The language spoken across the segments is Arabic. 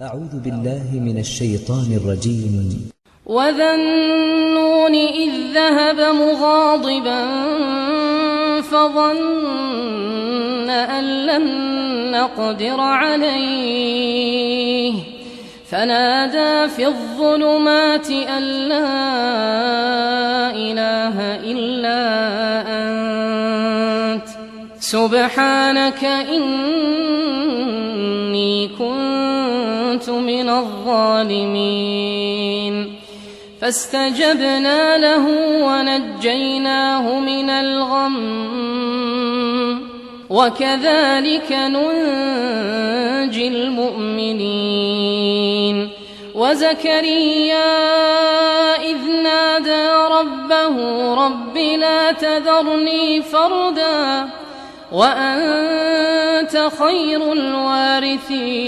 أعوذ بالله من الشيطان الرجيم. وذا النون إذ ذهب مغاضبا فظن أن لن نقدر عليه فنادى في الظلمات أن لا إله إلا أنت سبحانك إني كنت من الظالمين. فاستجبنا له ونجيناه من الغم وكذلك ننجي المؤمنين. وزكريا إذ نادى ربه رب لا تذرني فردا وأنت خير الوارثين.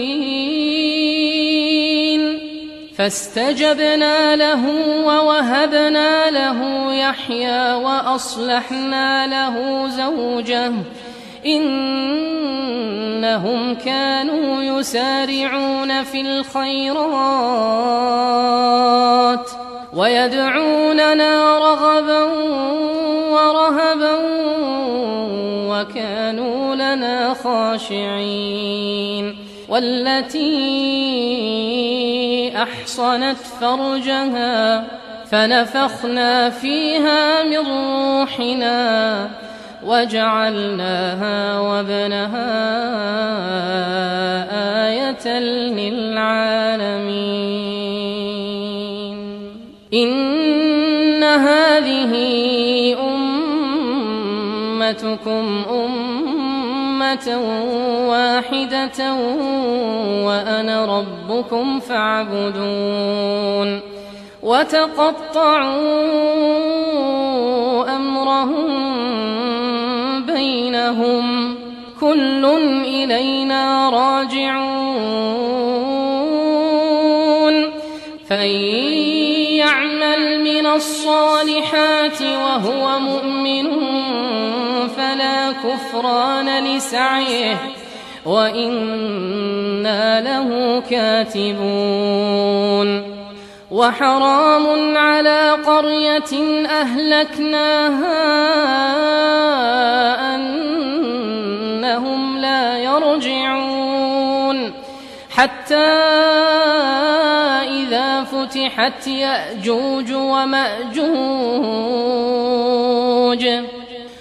فاستجبنا له ووهبنا له يحيى وأصلحنا له زوجه إنهم كانوا يسارعون في الخيرات ويدعوننا رغبا ورهبا وكانوا لنا خاشعين. والتي أحصنت فرجها فنفخنا فيها من روحنا وجعلناها وابنها آية للعالمين. إن هذه أمتكم أمة واحدة وأنا ربكم فاعبدون. وتقطعوا أمرهم بينهم كل إلينا راجعون. فإن يعمل من الصالحات وهو مؤمن فلا كفران لسعيه وإنا له كاتبون. وحرام على قرية أهلكناها أنهم لا يرجعون حتى إذا فتحت يأجوج ومأجوج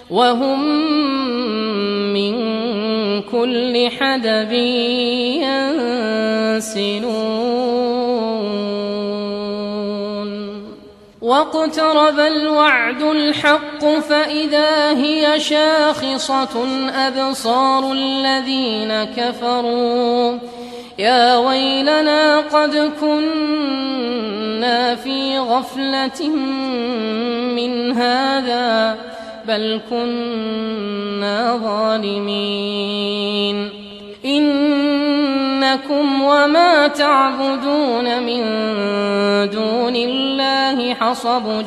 وهم من كل حدب ينسلون. واقترب الوعد الحق فإذا هي شاخصة أبصار الذين كفروا يا ويلنا قد كنا في غفلة من هذا بل كنا ظالمين. إنكم وما تعبدون من دون الله حصب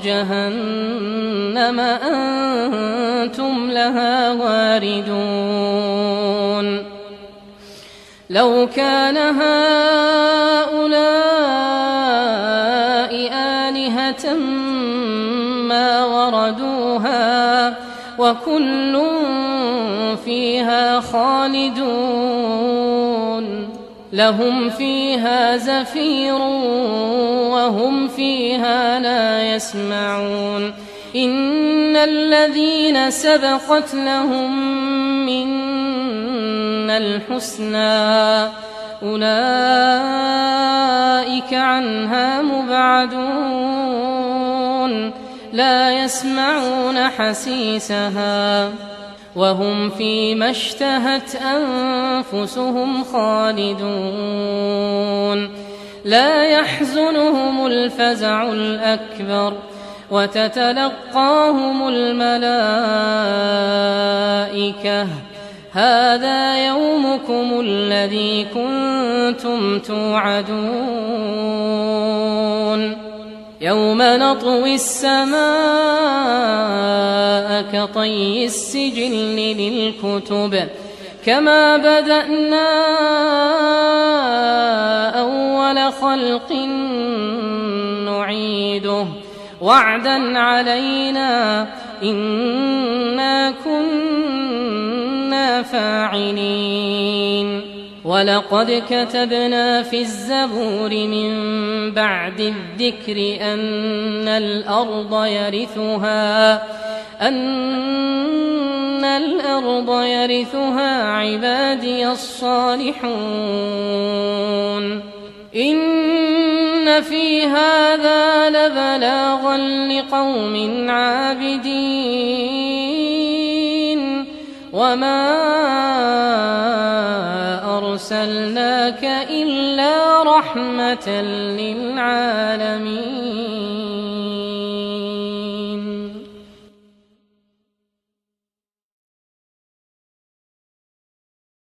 جهنم أنتم لها واردون. لو كان هؤلاء آلهة ما وردوها وكل فيها خالدون. لهم فيها زفير وهم فيها لا يسمعون. إن الذين سبقت لهم منا الحسنى أولئك عنها مبعدون لا يسمعون حسيسها وهم فيما اشتهت أنفسهم خالدون. لا يحزنهم الفزع الأكبر وتتلقاهم الملائكة هذا يومكم الذي كنتم توعدون. يوم نطوي السماء كطي السجل للكتب كما بدأنا أول خلق نعيده وعدا علينا إنا كنا فاعلين ولقد كتبنا في الزبور من بعد الذكر أن الأرض يرثها عبادي الصالحون إن في هذا لبلاغا لقوم عابدين وما أرسلناك إلا رحمة للعالمين.